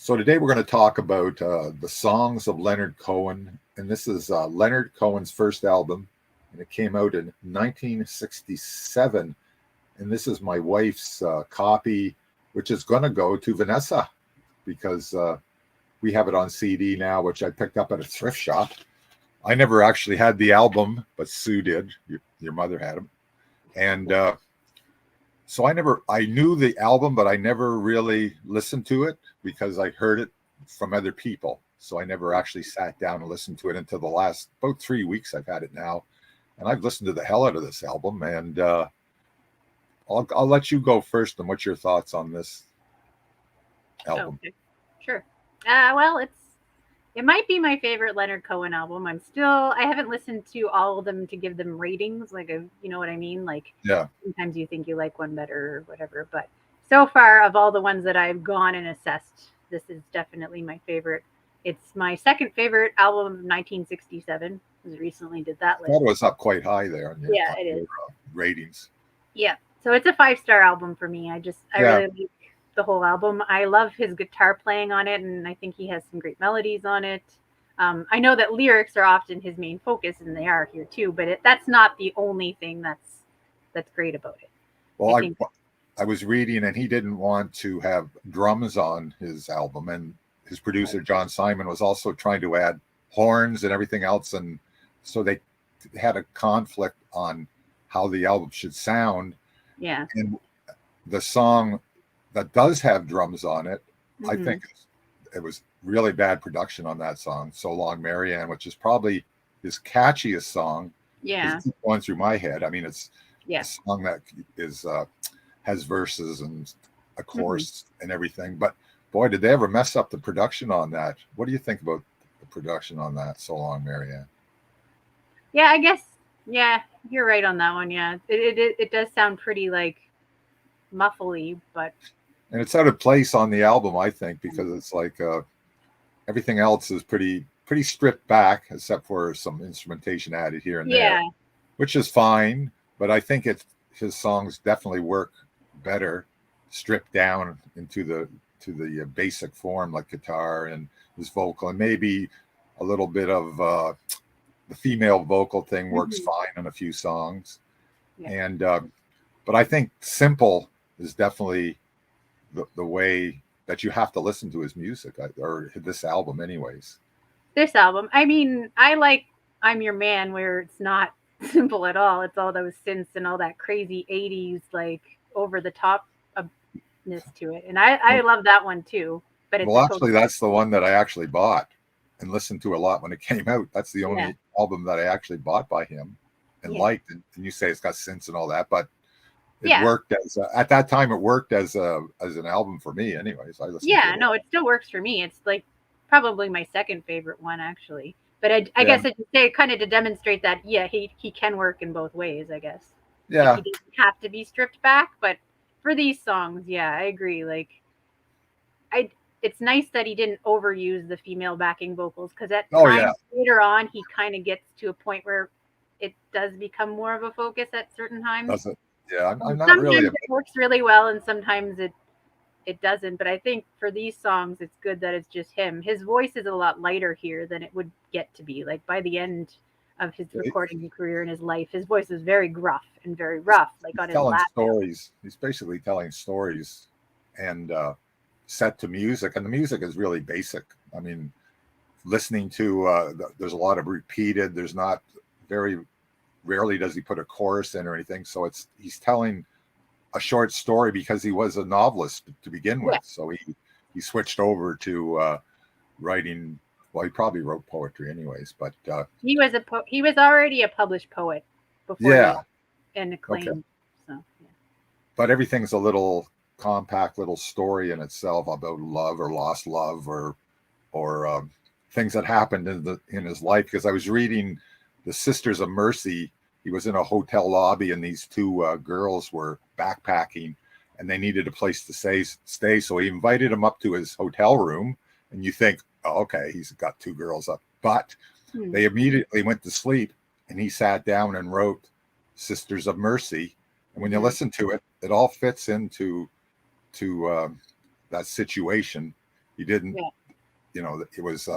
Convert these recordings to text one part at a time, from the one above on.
So today we're going to talk about the songs of Leonard Cohen, and this is Leonard Cohen's first album, and it came out in 1967. And this is my wife's copy, which is going to go to Vanessa because we have it on CD now, which I picked up at a thrift shop. I never actually had the album, but Sue did. Your mother had them, and so I knew the album, but I never really listened to it because I heard it from other people. So I never actually sat down and listened to it until the last about 3 weeks I've had it now. And I've listened to the hell out of this album. And I'll let you go first. And what's your thoughts on this album? Okay, sure. Well, it might be my favorite Leonard Cohen album. I haven't listened to all of them to give them ratings. You know what I mean? Like, Yeah. Sometimes you think you like one better or whatever. But so far, of all the ones that I've gone and assessed, this is definitely my favorite. It's my second favorite album of 1967. I recently did that list. That was up quite high there on your, Yeah, it is. Ratings. Yeah. So it's a 5-star album for me. I really like the whole album. I love his guitar playing on it, and I think he has some great melodies on it. I know that lyrics are often his main focus, and they are here too, but that's not the only thing that's great about it. Well, I was reading, and he didn't want to have drums on his album, and his producer John Simon was also trying to add horns and everything else, and so they had a conflict on how the album should sound. Yeah. And the song that does have drums on it, I think it was really bad production on that song, So Long Marianne, which is probably his catchiest song. Yeah. It's going through my head. I mean, it's a song that is has verses and a chorus and everything. But boy, did they ever mess up the production on that. What do you think about the production on that, So Long Marianne? Yeah, I guess, you're right on that one. Yeah, it does sound pretty like muffly, but... And it's out of place on the album, I think, because it's like everything else is pretty stripped back, except for some instrumentation added here and there, which is fine. But I think his songs definitely work better stripped down into the basic form, like guitar and his vocal, and maybe a little bit of the female vocal thing works fine on a few songs. And but I think simple is definitely the way that you have to listen to his music, or this album anyways. This album, I mean, I like I'm Your Man, where it's not simple at all. It's all those synths and all that crazy 80s like over the topness to it, and I love that one too. But it's actually that's the one that I actually bought and listened to a lot when it came out. That's the only album that I actually bought by him and liked. And you say it's got synths and all that, but it worked as at that time. It worked as an album for me, anyways. I listened. No, it still works for me. It's like probably my second favorite one, actually. But I guess I should say kind of to demonstrate that he can work in both ways. I guess. Yeah. Like, he doesn't have to be stripped back, but for these songs, I agree. Like, it's nice that he didn't overuse the female backing vocals, because at times later on he kind of gets to a point where it does become more of a focus at certain times. Does it? Yeah, I'm not sometimes really. It works really well, and sometimes it doesn't. But I think for these songs, it's good that it's just him. His voice is a lot lighter here than it would get to be. Like by the end of his recording career in his life, his voice was very gruff and very rough. Like on his last stories. He's basically telling stories and set to music, and the music is really basic. I mean, listening to there's a lot of repeated. There's not very rarely does he put a chorus in or anything. So he's telling a short story because he was a novelist to begin with. So he switched over to writing. Well, he probably wrote poetry anyways, but he was already a published poet before and acclaimed. Okay. So, but everything's a little compact little story in itself about love or lost love or things that happened in his life. Because I was reading the Sisters of Mercy. He was in a hotel lobby, and these two girls were backpacking, and they needed a place to stay. So he invited them up to his hotel room, and you think, oh, okay, he's got two girls up. But they immediately went to sleep, and he sat down and wrote Sisters of Mercy. And when you listen to it, it all fits into that situation, He didn't, Yeah. it was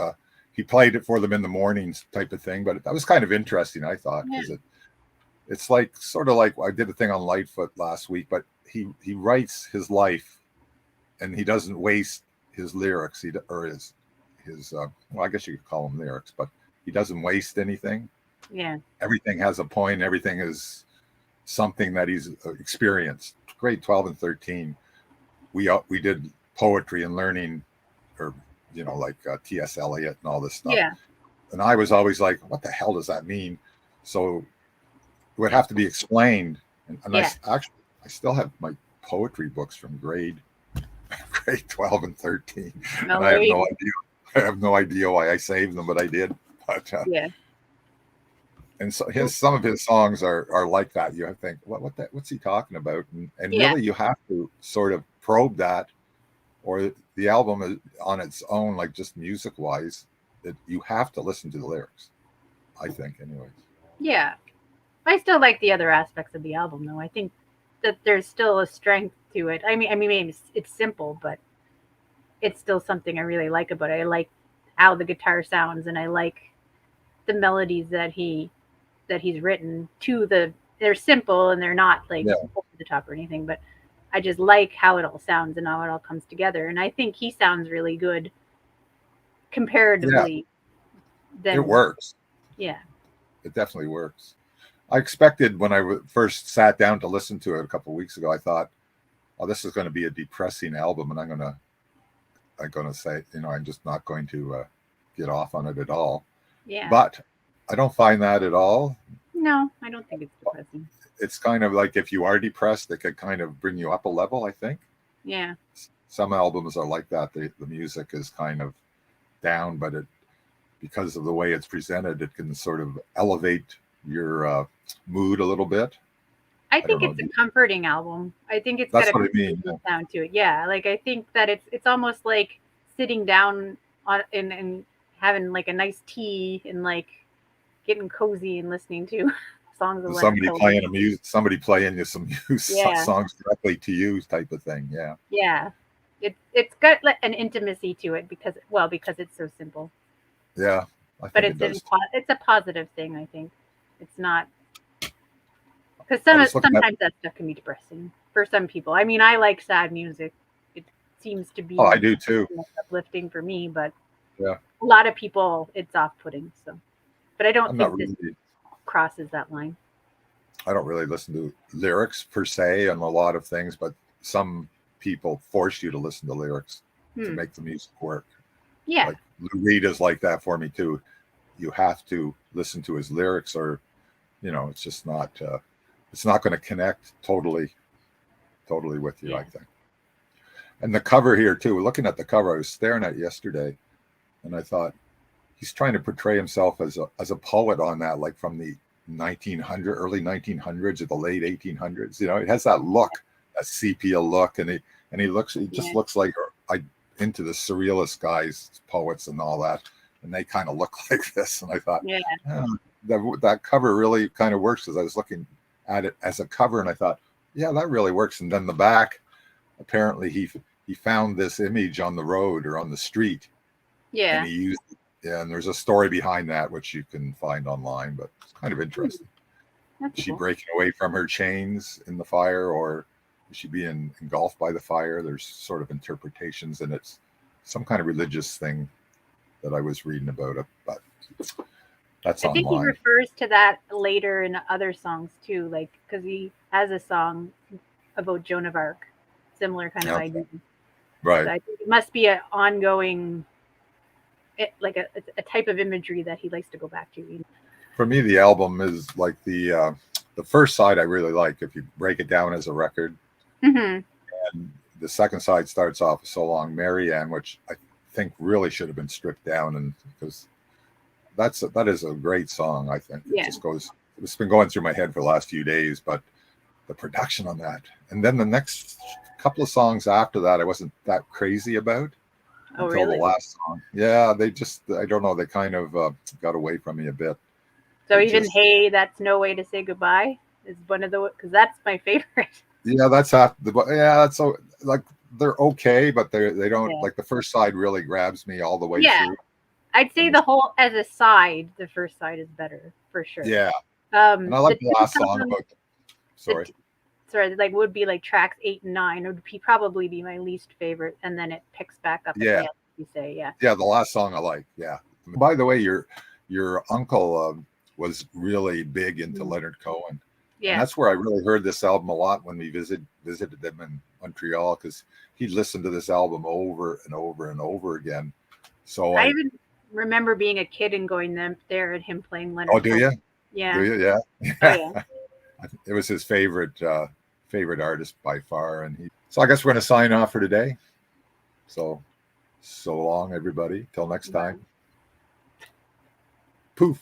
he played it for them in the mornings type of thing. But that was kind of interesting, I thought, because it's like sort of like I did a thing on Lightfoot last week, but he writes his life, and he doesn't waste his lyrics. Or his well, I guess you could call them lyrics, but he doesn't waste anything. Yeah. Everything has a point. Everything is something that he's experienced. Grade 12 and 13, we did poetry and learning, or like T.S. Eliot and all this stuff. Yeah. And I was always like, what the hell does that mean? So it would have to be explained. And I still have my poetry books from grade 12 and 13. No, and I have no idea why I saved them, but I did. But yeah. And so some of his songs are like that. You have to think, what's he talking about? And really, you have to sort of probe that, or the album is on its own, like just music wise, that you have to listen to the lyrics. I think, anyways. Yeah, I still like the other aspects of the album, though. I think that there's still a strength to it. I mean, maybe it's simple, but it's still something I really like about it. I like how the guitar sounds, and I like the melodies that he's written they're simple and they're not like over the top or anything, but I just like how it all sounds and how it all comes together. And I think he sounds really good comparatively. It works. Yeah. It definitely works. I expected when I first sat down to listen to it a couple of weeks ago, I thought, oh, this is going to be a depressing album, and I'm going to say, I'm just not going to get off on it at all. Yeah. But I don't find that at all. No, I don't think it's depressing. It's kind of like if you are depressed, it could kind of bring you up a level, I think. Yeah. Some albums are like that. The music is kind of down, but because of the way it's presented, it can sort of elevate your mood a little bit. I think it's a comforting album. I think it's got a sound to it. Yeah, like I think that it's almost like sitting down and having like a nice tea and like getting cozy and listening to songs of somebody playing you some songs directly to you type of thing. Yeah. Yeah, it's got an intimacy to it because it's so simple. Yeah, but it's a positive thing. I think it's not. Because sometimes that stuff can be depressing for some people. I mean, I like sad music. It seems to be. Oh, I do too. Uplifting for me, but a lot of people it's off-putting. So, but I don't think this crosses that line. I don't really listen to lyrics per se on a lot of things, but some people force you to listen to lyrics to make the music work. Yeah, like Lou Reed is like that for me too. You have to listen to his lyrics, or it's just not. It's not going to connect totally with you, I think. And the cover here too. Looking at the cover, I was staring at it yesterday, and I thought he's trying to portray himself as a poet on that, like from the early 1900s or the late 1800s. It has that look, that sepia look, and he just looks like into the surrealist guys, poets, and all that, and they kind of look like this. And I thought, that cover really kind of works, because I was looking at it as a cover, and I thought, that really works. And then the back, apparently he found this image on the road or on the street, and he used it. And there's a story behind that which you can find online, but it's kind of interesting. Is she breaking away from her chains in the fire, or is she being engulfed by the fire? There's sort of interpretations, and it's some kind of religious thing that I was reading about it, but that's online. I think he refers to that later in other songs too, like because he has a song about Joan of Arc, similar kind of idea. Right. So I think it must be an ongoing, like a type of imagery that he likes to go back to. For me, the album is like the first side I really like, if you break it down as a record. Mm-hmm. And the second side starts off with So Long Marianne, which I think really should have been stripped down, and because that is a great song. I think it's been going through my head for the last few days, but the production on that, and then the next couple of songs after that, I wasn't that crazy about until the last song. Yeah, I don't know, they kind of got away from me a bit. So Hey, That's No Way to Say Goodbye is one of because that's my favorite. Yeah, that's so like they're okay, but they don't Yeah. like the first side really grabs me all the way Yeah. through. I'd say And the whole as a side, the first side is better for sure. yeah, and I like The the last song album, about. the Sorry. sorry, like would be like tracks 8 and 9 would be probably be my least favorite, and then it picks back up at the Yeah, end. You say, yeah. yeah, the last song I like. Yeah. By the way, your uncle was really big into Leonard Cohen, and Yeah. that's where I really heard this album a lot when we visited them in Montreal, because he'd listen to this album over and over and over again. So I even remember being a kid and going there and him playing oh, Leonard do Cohen. you? Yeah. Do you? Yeah. Oh yeah. It was his favorite artist by far, and so I guess we're going to sign off for today. So long, everybody. Till next time. Poof.